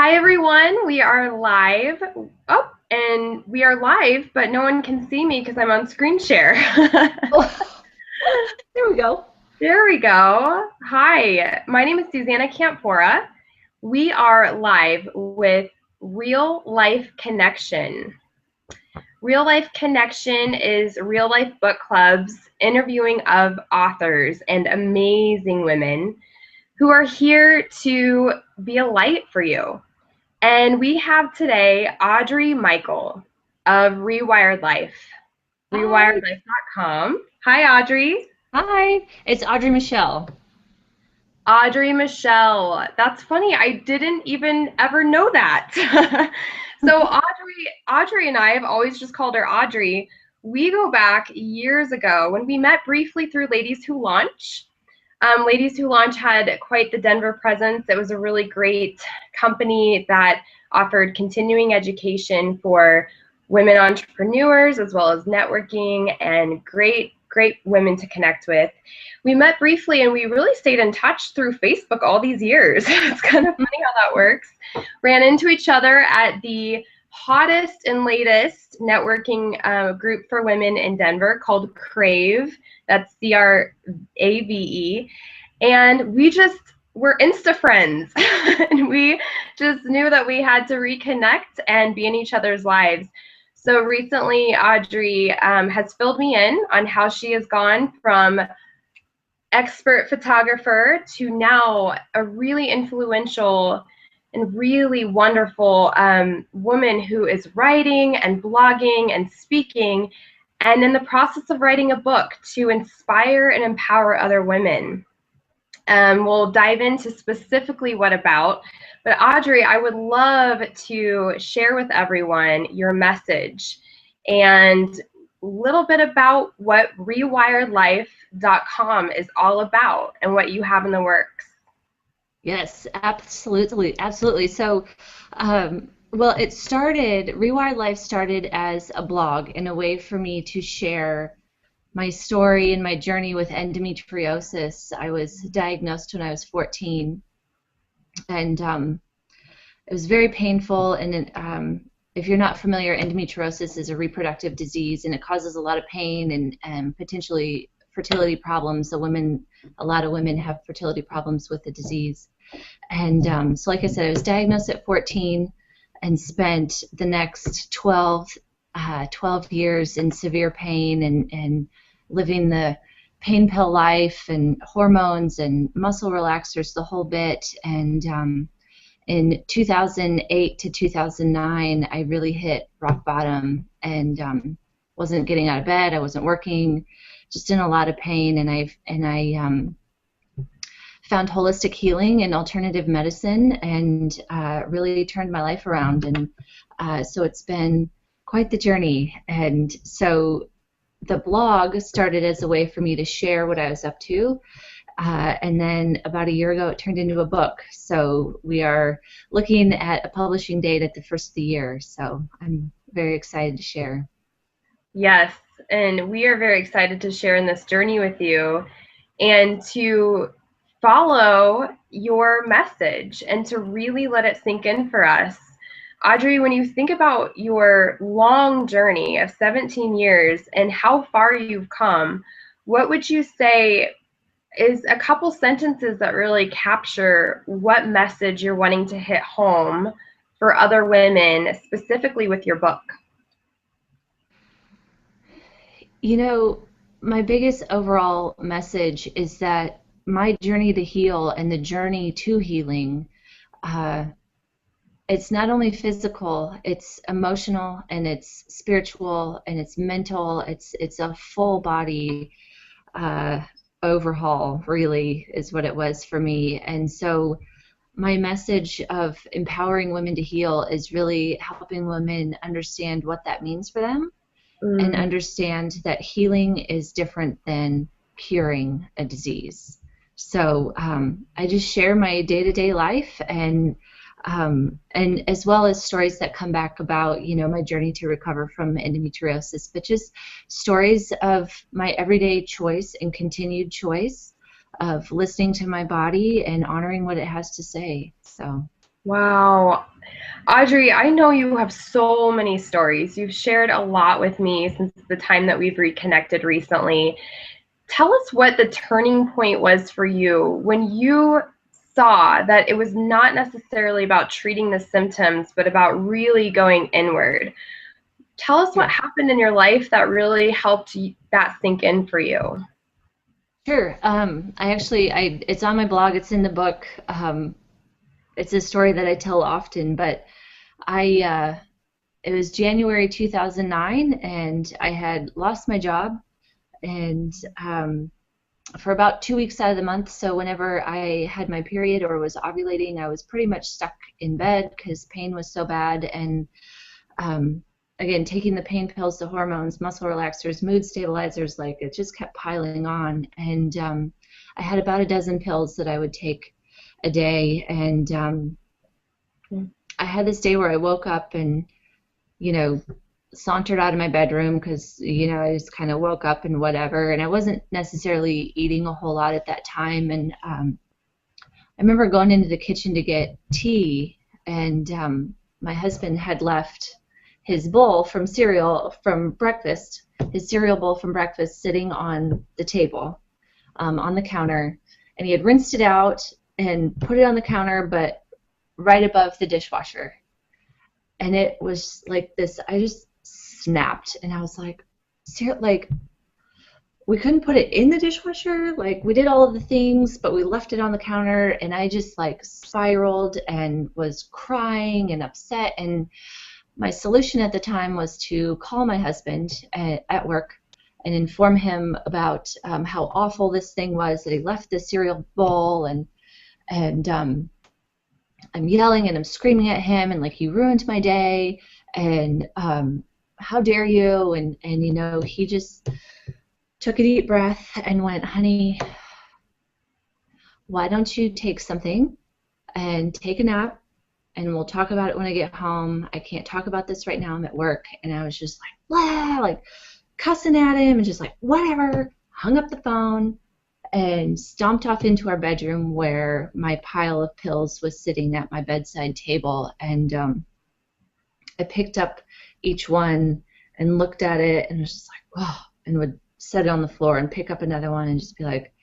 Hi everyone, we are live. Oh, and we are live, but no one can see me because I'm on screen share. Oh, there we go. There we go. Hi, my name is Susannah Campora. We are live with Real Life Connection. Real Life Connection is real life book clubs interviewing of authors and amazing women who are here to be a light for you. And we have today Audrey Michel of Rewired Life, Hi. rewiredlife.com. Hi, Audrey. Hi. It's Audrey Michel. Audrey Michel. That's funny. I didn't even ever know that. So Audrey and I have always just called her Audrey. We go back years ago when we met briefly through Ladies Who Launch. Ladies Who Launch had quite the Denver presence. It was a really great company that offered continuing education for women entrepreneurs as well as networking and great women to connect with. We met briefly and we really stayed in touch through Facebook all these years. It's kind of funny how that works. Ran into each other at the hottest and latest networking group for women in Denver called Crave. That's CRAVE. And we just were Insta friends. And we just knew that we had to reconnect and be in each other's lives. So recently, Audrey has filled me in on how she has gone from expert photographer to now a really influential and really wonderful woman who is writing and blogging and speaking, and in the process of writing a book to inspire and empower other women. We'll dive into specifically what about, but Audrey, I would love to share with everyone your message and a little bit about what rewiredlife.com is all about and what you have in the works. Yes, absolutely, absolutely. So, well, Rewired Life started as a blog in a way for me to share my story and my journey with endometriosis. I was diagnosed when I was 14, and it was very painful. And if you're not familiar, endometriosis is a reproductive disease, and it causes a lot of pain and potentially fertility problems. A lot of women have fertility problems with the disease. And so, like I said, I was diagnosed at 14 and spent the next 12 years in severe pain and living the pain pill life and hormones and muscle relaxers, the whole bit. And in 2008 to 2009, I really hit rock bottom and wasn't getting out of bed. I wasn't working, just in a lot of pain. And I found holistic healing and alternative medicine, and really turned my life around. And so it's been quite the journey. And so the blog started as a way for me to share what I was up to. And then about a year ago, it turned into a book. So we are looking at a publishing date at the first of the year. So I'm very excited to share. Yes, and we are very excited to share in this journey with you and to follow your message and to really let it sink in for us. Audrey, when you think about your long journey of 17 years and how far you've come, what would you say is a couple sentences that really capture what message you're wanting to hit home for other women, specifically with your book? You know, my biggest overall message is that my journey to heal and the journey to healing, uh, it's not only physical, it's emotional and it's spiritual and it's mental. It's a full body uh, overhaul, really, is what it was for me. And so my message of empowering women to heal is really helping women understand what that means for them and Mm. understand that healing is different than curing a disease. So I just share my day-to-day life and as well as stories that come back about, my journey to recover from endometriosis, but just stories of my everyday choice and continued choice of listening to my body and honoring what it has to say. So Wow. Audrey, I know you have so many stories. You've shared a lot with me since the time that we've reconnected recently. Tell us what the turning point was for you when you saw that it was not necessarily about treating the symptoms, but about really going inward. Tell us what Sure. happened in your life that really helped that sink in for you. Sure. It's on my blog. It's in the book. It's a story that I tell often, but it was January 2009, and I had lost my job, and for about 2 weeks out of the month. So whenever I had my period or was ovulating, I was pretty much stuck in bed because pain was so bad. And um, again, taking the pain pills, the hormones, muscle relaxers, mood stabilizers, like it just kept piling on. And I had about a dozen pills that I would take a day. And I had this day where I woke up and, you know, sauntered out of my bedroom because, I just kind of woke up and whatever. And I wasn't necessarily eating a whole lot at that time. And I remember going into the kitchen to get tea, and my husband had left his bowl from cereal from breakfast, his cereal bowl from breakfast sitting on the table, on the counter. And he had rinsed it out and put it on the counter, but right above the dishwasher. And it was like this, I just snapped, and I was like, like, we couldn't put it in the dishwasher. Like, we did all of the things, but we left it on the counter, and I just like spiraled and was crying and upset. And my solution at the time was to call my husband at work and inform him about how awful this thing was, that he left the cereal bowl, and I'm yelling and I'm screaming at him, and like, you ruined my day, and how dare you. And he just took a deep breath and went, honey, why don't you take something and take a nap, and we'll talk about it when I get home. I can't talk about this right now, I'm at work. And I was just like, blah, like cussing at him and just like, whatever, hung up the phone and stomped off into our bedroom where my pile of pills was sitting at my bedside table. And I picked up each one and looked at it and was just like, oh, and would set it on the floor and pick up another one and just be like,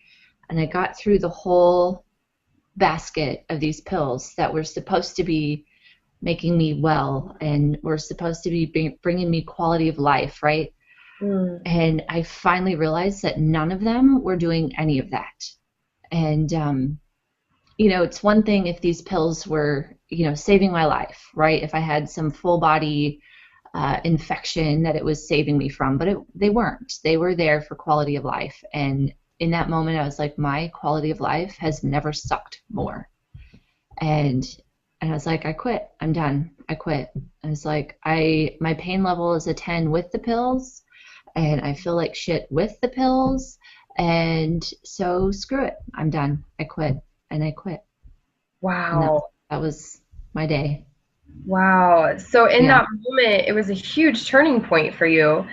and I got through the whole basket of these pills that were supposed to be making me well and were supposed to be bringing me quality of life, right? And I finally realized that none of them were doing any of that. And, it's one thing if these pills were, saving my life, right? If I had some full body infection that it was saving me from, but they weren't. They were there for quality of life. And in that moment, I was like, my quality of life has never sucked more. And I was like, I quit. I'm done. I quit. I was like, my pain level is a 10 with the pills, and I feel like shit with the pills, and so screw it. I'm done. I quit. And I quit. And Wow. that was my day. Wow. So in Yeah. that moment, it was a huge turning point for you.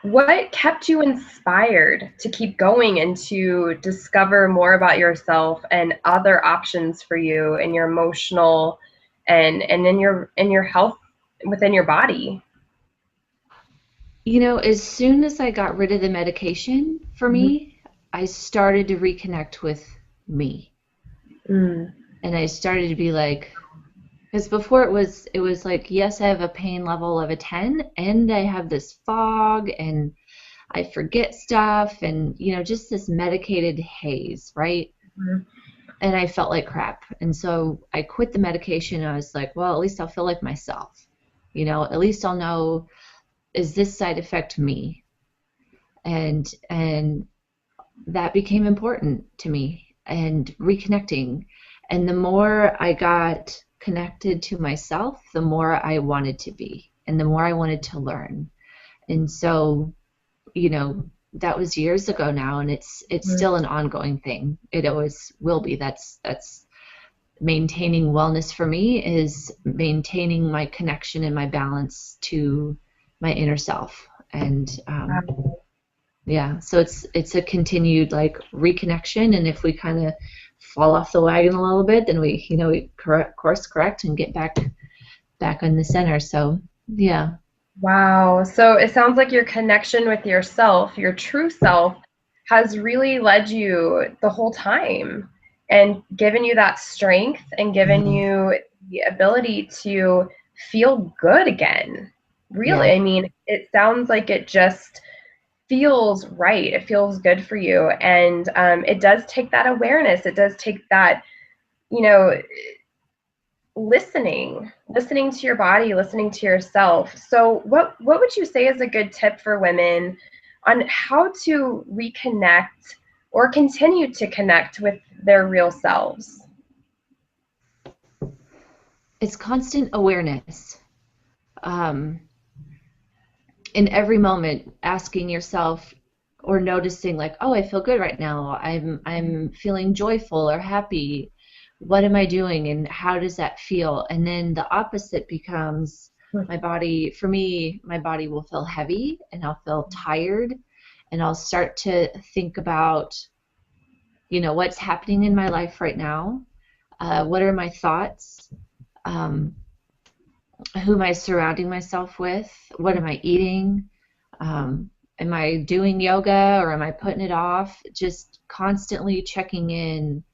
What kept you inspired to keep going and to discover more about yourself and other options for you in your emotional and in your health within your body? As soon as I got rid of the medication for Mhm. me, I started to reconnect with me. Mm. And I started to be like, because before it was like, yes, I have a pain level of a 10, and I have this fog, and I forget stuff, and just this medicated haze, right? Mhm. And I felt like crap. And so I quit the medication, and I was like, well, at least I'll feel like myself. At least I'll know, is this side effect me? And that became important to me, and reconnecting. And the more I got connected to myself, the more I wanted to be, and the more I wanted to learn. And so, that was years ago now, and it's Mhm. still an ongoing thing. It always will be. That's maintaining wellness for me, is maintaining my connection and my balance to my inner self. And yeah, so it's a continued like reconnection. And if we kind of fall off the wagon a little bit, then we course correct and get back in the center. So yeah. Wow. So it sounds like your connection with yourself, your true self, has really led you the whole time and given you that strength and given Mhm. you the ability to feel good again. Really, Yeah. I mean, it sounds like it just feels right. It feels good for you. And it does take that awareness. It does take that, you know, listening to your body, listening to yourself. So what would you say is a good tip for women on how to reconnect or continue to connect with their real selves? It's constant awareness. Um, in every moment, asking yourself or noticing like, oh, I feel good right now. I'm feeling joyful or happy. What am I doing and how does that feel? And then the opposite becomes my body. For me, my body will feel heavy and I'll feel tired, and I'll start to think about, what's happening in my life right now. What are my thoughts? Um, who am I surrounding myself with? What am I eating? Am I doing yoga or am I putting it off? Just constantly checking in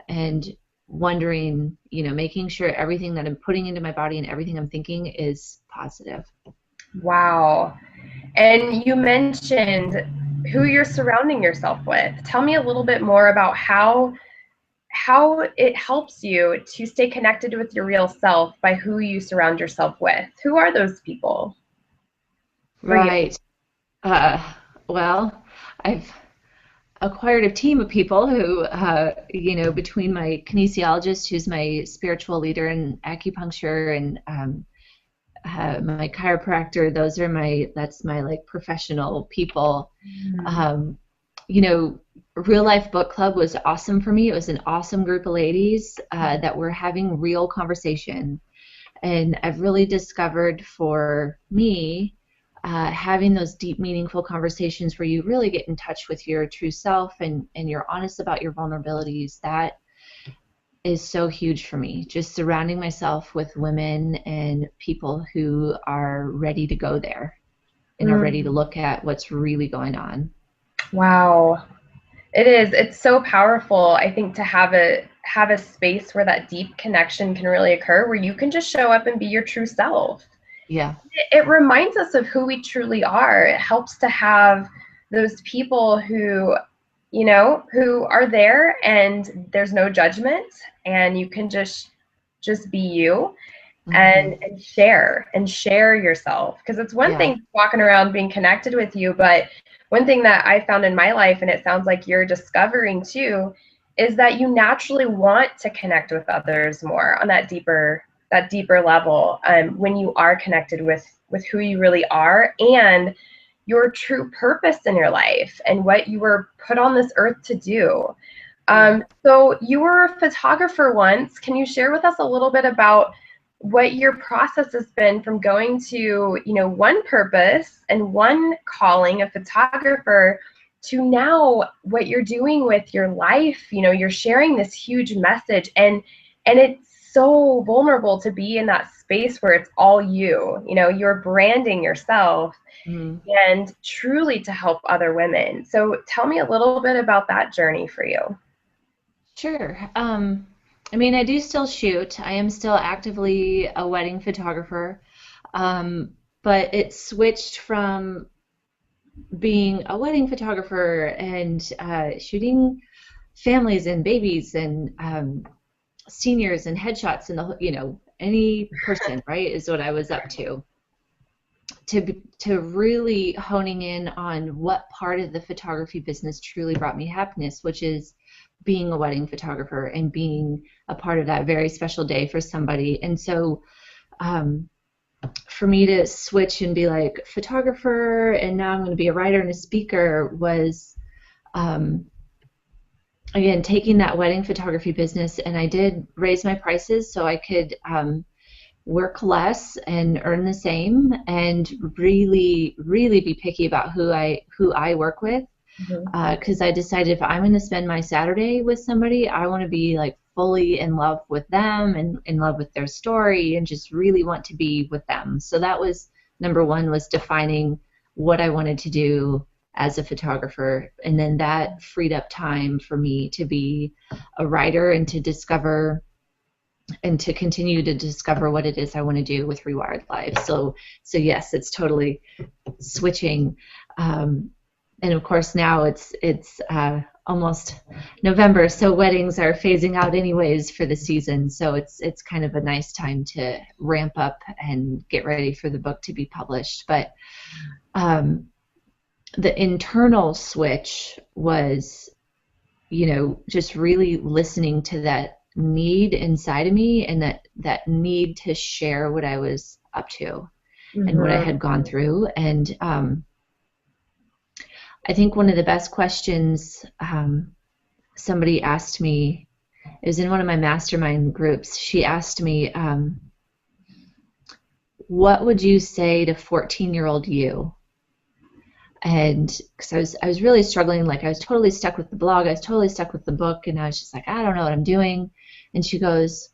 and wondering, making sure everything that I'm putting into my body and everything I'm thinking is positive. Wow. And you mentioned who you're surrounding yourself with. Tell me a little bit more about how it helps you to stay connected with your real self by who you surround yourself with. Who are those people for you? Right. Uh, well, I've acquired a team of people who, between my kinesiologist, who's my spiritual leader in acupuncture, and my chiropractor, that's my like professional people. Um, Real Life Book Club was awesome for me. It was an awesome group of ladies that were having real conversation. And I've really discovered for me, having those deep, meaningful conversations where you really get in touch with your true self and you're honest about your vulnerabilities, that is so huge for me. Just surrounding myself with women and people who are ready to go there and are ready to Mm, look at what's really going on. wow. It is. It's so powerful, I think, to have a space where that deep connection can really occur, where you can just show up and be your true self. Yeah. It reminds us of who we truly are. It helps to have those people who are there and there's no judgment and you can just be you Hmm. and share yourself, because it's one Yeah. thing walking around being connected with you, but one thing that I found in my life, and it sounds like you're discovering too, is that you naturally want to connect with others more on that deeper level, when you are connected with who you really are and your true purpose in your life and what you were put on this earth to do. Yeah. So you were a photographer once. Can you share with us a little bit about what your process has been from going to, one purpose and one calling, a photographer, to now what you're doing with your life? You're sharing this huge message, and it's so vulnerable to be in that space where it's all you. You're branding yourself Mm. and truly to help other women. So tell me a little bit about that journey for you. Sure. I mean, I do still shoot. I am still actively a wedding photographer. But it switched from being a wedding photographer and shooting families and babies and seniors and headshots and any person, right, is what I was up to really honing in on what part of the photography business truly brought me happiness, which is being a wedding photographer and being a part of that very special day for somebody. And so um, for me to switch and be like photographer and now I'm going to be a writer and a speaker was um, again taking that wedding photography business, and I did raise my prices so I could work less and earn the same, and really really be picky about who I work with. Mhm. because I decided if I'm going to spend my Saturday with somebody, I want to be like fully in love with them and in love with their story and just really want to be with them. So that was number one, was defining what I wanted to do as a photographer. And then that freed up time for me to be a writer and to discover and to continue to discover what it is I want to do with Rewired Life. So yes, it's totally switching. And of course now it's almost November, so weddings are phasing out anyways for the season. So it's kind of a nice time to ramp up and get ready for the book to be published. But the internal switch was, just really listening to that need inside of me and that need to share what I was up to and what I Mhm. had gone through. And I think one of the best questions somebody asked me, it was in one of my mastermind groups. She asked me, what would you say to 14-year-old you? And because I was really struggling, like I was totally stuck with the blog, I was totally stuck with the book, and I was just like, I don't know what I'm doing. And she goes,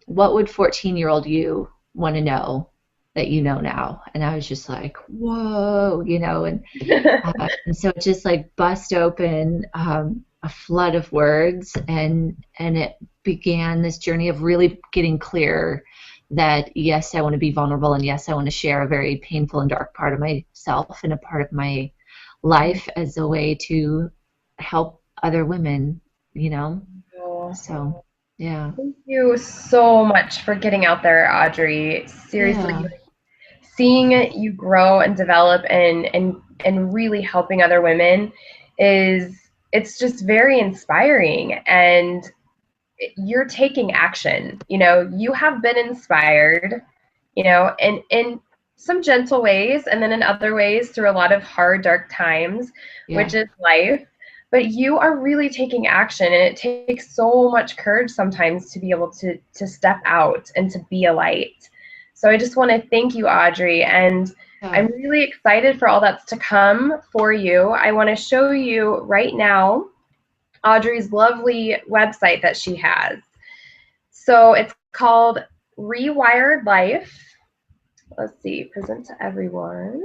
what would 14-year-old you want to know that you know now? And I was just like, whoa, and so it just like bust open a flood of words, and it began this journey of really getting clear that yes, I want to be vulnerable, and yes, I want to share a very painful and dark part of myself and a part of my life as a way to help other women, you know. Well, So yeah, thank you so much for getting out there, Audrey. Seriously, yeah, seeing you grow and develop and really helping other women it's just very inspiring, and you're taking action. You have been inspired, in some gentle ways, and then in other ways through a lot of hard, dark times, which yeah, is life. But you are really taking action, and it takes so much courage sometimes to be able to step out and to be a light. So I just want to thank you, Audrey, and yeah. I'm really excited for all that's to come for you. I want to show you right now Audrey's lovely website that she has. So it's called Rewired Life. Let's see, present to everyone.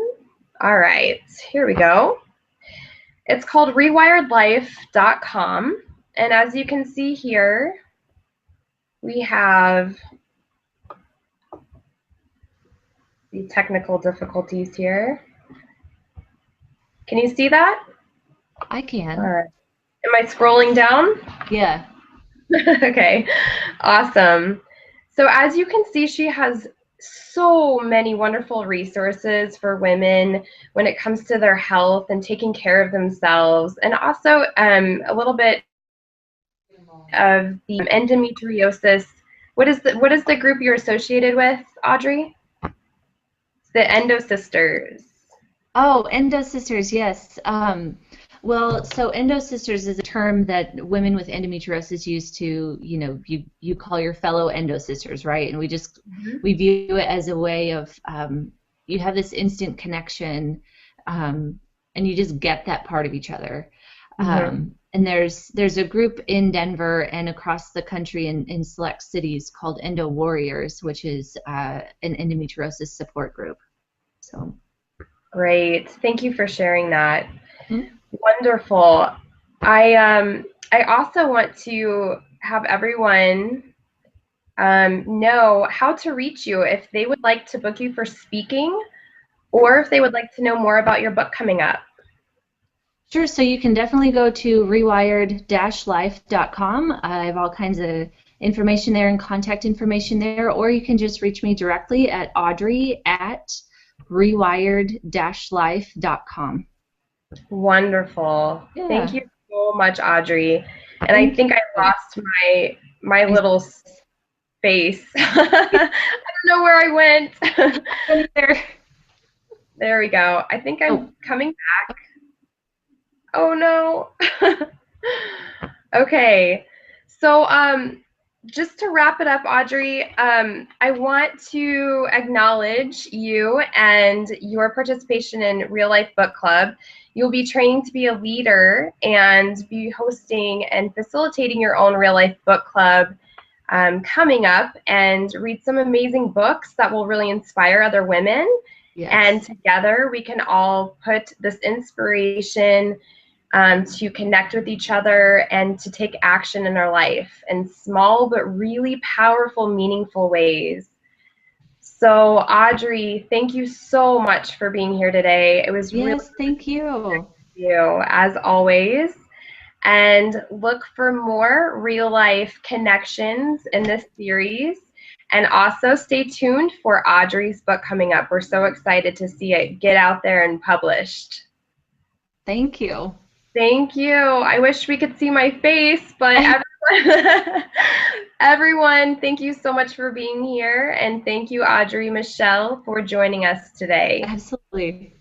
All right, here we go. It's called rewiredlife.com. And as you can see here, we have the technical difficulties here. Can you see that? I All can. right. Am I scrolling down? Yeah, Okay, awesome. So as you can see, she has so many wonderful resources for women when it comes to their health and taking care of themselves, and also a little bit of the endometriosis. What is the group you're associated with, Audrey? It's the Endo Sisters. oh, endo sisters, yes. Well, so endo sisters is a term that women with endometriosis use to, you call your fellow endo sisters, right? And Mhm. we view it as a way of, you have this instant connection, and you just get that part of each other. Mhm. And there's a group in Denver and across the country in select cities called Endo Warriors, which is an endometriosis support group. So. Great. Thank you for sharing that. Mhm. Wonderful. I also want to have everyone know how to reach you if they would like to book you for speaking, or if they would like to know more about your book coming up. Sure, so you can definitely go to rewired-life.com. I have all kinds of information there and contact information there, or you can just reach me directly at audrey@rewired-life.com. Wonderful. Thank Yeah, you so much, Audrey. And I thank think I you. lost my I little space. I don't know where I went. don't either. There we go. I think Oh, I'm coming back. Oh no. Okay. So just to wrap it up, Audrey, I want to acknowledge you and your participation in Real Life Book Club. You'll be training to be a leader and be hosting and facilitating your own real life book club coming up, and read some amazing books that will really inspire other women. And Yes. together we can all put this inspiration to connect with each other and to take action in our life in small but really powerful, meaningful ways. So, Audrey, thank you so much for being here today. It was really Yes, thank you. you, as always. And look for more real life connections in this series. And also stay tuned for Audrey's book coming up. We're so excited to see it get out there and published. Thank you. Thank you. I wish we could see my face, but everyone, everyone, thank you so much for being here. And thank you, Audrey, Michelle, for joining us today. Absolutely.